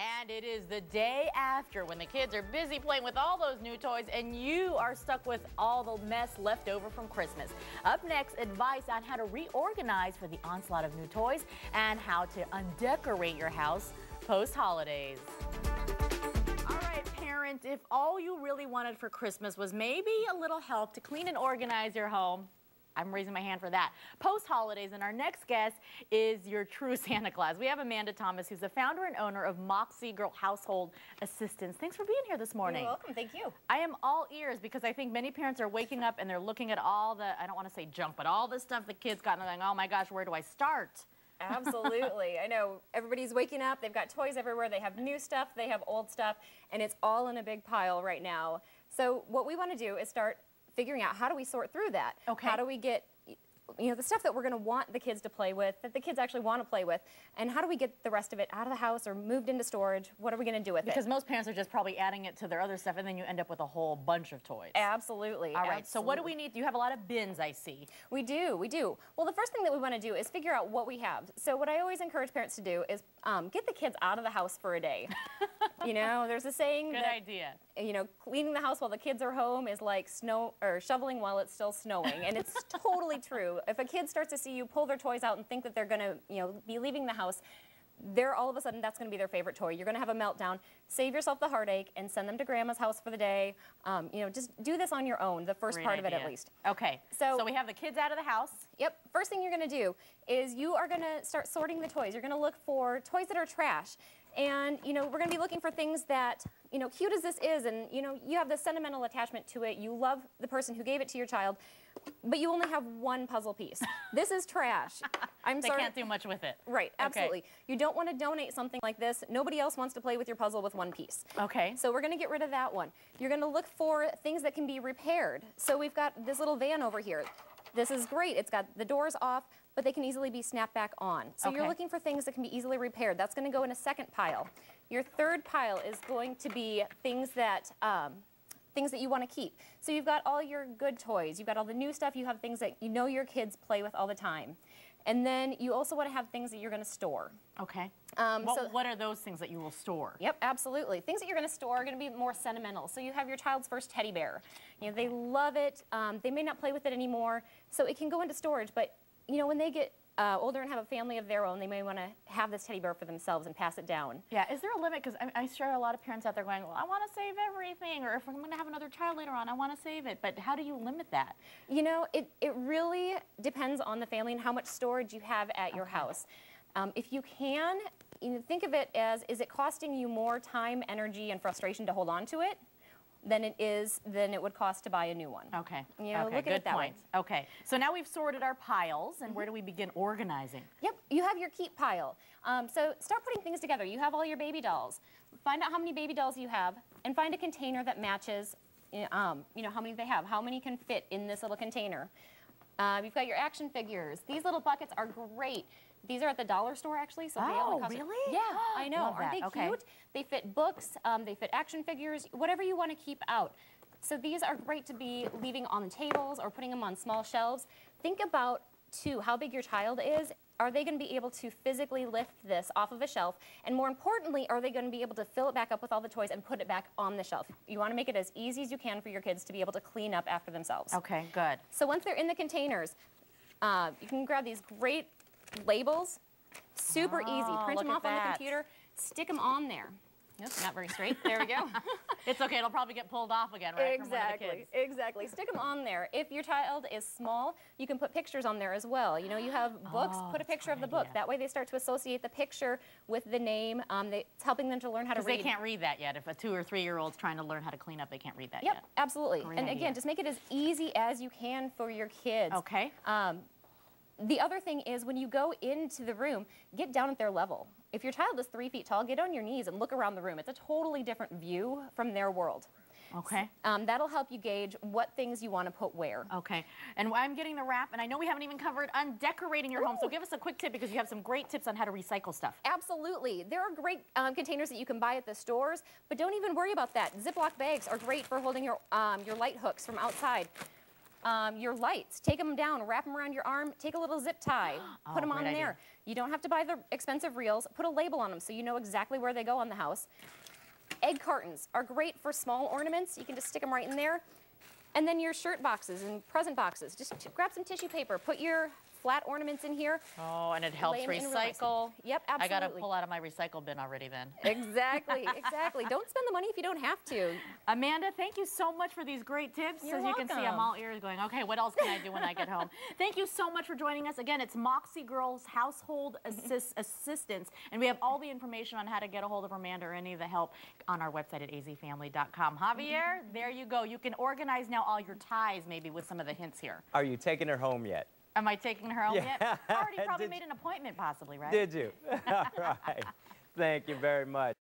And it is the day after when the kids are busy playing with all those new toys and you are stuck with all the mess left over from Christmas. Up next, advice on how to reorganize for the onslaught of new toys and how to undecorate your house post-holidays. All right, parents, if all you really wanted for Christmas was maybe a little help to clean and organize your home, I'm raising my hand for that. Post-holidays, and our next guest is your true Santa Claus. We have Amanda Thomas, who's the founder and owner of Moxie Girl Household Assistants. Thanks for being here this morning. You're welcome. Thank you. I am all ears because I think many parents are waking up and they're looking at all the, I don't want to say junk, but all the stuff the kids got and they're like, oh my gosh, where do I start? Absolutely. I know everybody's waking up. They've got toys everywhere. They have new stuff. They have old stuff. And it's all in a big pile right now. So what we want to do is start figuring out how do we sort through that? Okay. How do we get, the stuff that we're going to want the kids to play with, that the kids actually want to play with, and how do we get the rest of it out of the house or moved into storage? What are we going to do with it? Because most parents are just probably adding it to their other stuff, and then you end up with a whole bunch of toys. Absolutely. All right, so what do we need? You have a lot of bins, I see. We do. Well, the first thing that we want to do is figure out what we have. So what I always encourage parents to do is get the kids out of the house for a day. There's a saying Good that, idea. Cleaning the house while the kids are home is like shoveling while it's still snowing, and it's totally true. If a kid starts to see you pull their toys out and think that they're going to, be leaving the house, all of a sudden that's going to be their favorite toy. You're going to have a meltdown. Save yourself the heartache and send them to Grandma's house for the day. Just do this on your own, the first Great part of it idea. at least. Okay, so we have the kids out of the house. Yep. First thing you're going to do is you are going to start sorting the toys. You're going to look for toys that are trash. And, we're going to be looking for things that, cute as this is, and, you have this sentimental attachment to it. You love the person who gave it to your child, but you only have one puzzle piece. This is trash. I'm sorry. They can't do much with it. Right, absolutely. Okay. You don't want to donate something like this. Nobody else wants to play with your puzzle with one piece. Okay. So we're going to get rid of that one. You're going to look for things that can be repaired. So we've got this little van over here. This is great. It's got the doors off, but they can easily be snapped back on. So you're looking for things that can be easily repaired. That's going to go in a second pile. Your third pile is going to be things that you want to keep. So you've got all your good toys. You've got all the new stuff. You have things that your kids play with all the time. And then you also want to have things that you're going to store. Okay. What are those things that you will store? Yep, absolutely. Things that you're going to store are going to be more sentimental. So you have your child's first teddy bear. They love it. They may not play with it anymore, so it can go into storage. But when they get older and have a family of their own, they may want to have this teddy bear for themselves and pass it down. Yeah, is there a limit? Because I'm sure a lot of parents out there going, well, I want to save everything, or if I'm going to have another child later on, I want to save it. But how do you limit that? It really depends on the family and how much storage you have at your house. If you can, think of it as, is it costing you more time, energy, and frustration to hold on to it than it would cost to buy a new one? Okay. Look at it that way. Okay. So now we've sorted our piles, and where do we begin organizing? Yep. You have your keep pile. So start putting things together. You have all your baby dolls. Find out how many baby dolls you have, and find a container that matches, how many they have. How many can fit in this little container? You've got your action figures. These little buckets are great. These are at the dollar store, actually. So they only cost really? Yeah, I know. Aren't they cute? They fit books. They fit action figures. Whatever you want to keep out. So these are great to be leaving on the tables or putting them on small shelves. Think about, too, how big your child is. Are they going to be able to physically lift this off of a shelf? And more importantly, are they going to be able to fill it back up with all the toys and put it back on the shelf? You want to make it as easy as you can for your kids to be able to clean up after themselves. Okay, good. So once they're in the containers, you can grab these great labels. Super easy. Print them off on the computer. Stick them on there. Nope, not very straight. There we go. It's okay. It'll probably get pulled off again, right? Exactly. Exactly. Stick them on there. If your child is small, you can put pictures on there as well. You have books. Put a picture of the book. That way they start to associate the picture with the name. It's helping them to learn how to read. Because they can't read that yet. If a 2- or 3-year-old's trying to learn how to clean up, they can't read that yet. Yep, absolutely. And again, just make it as easy as you can for your kids. Okay. The other thing is when you go into the room, get down at their level. If your child is 3 feet tall, get on your knees and look around the room. It's a totally different view from their world. Okay. That'll help you gauge what things you want to put where. Okay. And I'm getting the wrap, and I know we haven't even covered undecorating your home, so give us a quick tip because you have some great tips on how to recycle stuff. Absolutely. There are great containers that you can buy at the stores, but don't even worry about that. Ziploc bags are great for holding your light hooks from outside. Your lights, take them down, wrap them around your arm, take a little zip tie, put them on great there. idea. You don't have to buy the expensive reels. Put a label on them so you know exactly where they go on the house. Egg cartons are great for small ornaments. You can just stick them right in there. And then your shirt boxes and present boxes. Just grab some tissue paper, put your flat ornaments in here. Oh, and it helps recycle. Yep, absolutely. I got to pull out of my recycle bin already then. Exactly, exactly. Don't spend the money if you don't have to. Amanda, thank you so much for these great tips. You're As you can see, I'm all ears going, okay, what else can I do when I get home? Thank you so much for joining us. Again, it's Moxie Girl Household Assistants, and we have all the information on how to get a hold of Amanda or any of the help on our website at azfamily.com. Javier, there you go. You can organize now all your ties maybe with some of the hints here. Are you taking her home yet? Am I taking her home yet? I already probably made an appointment possibly, right? Did you? All right. Thank you very much.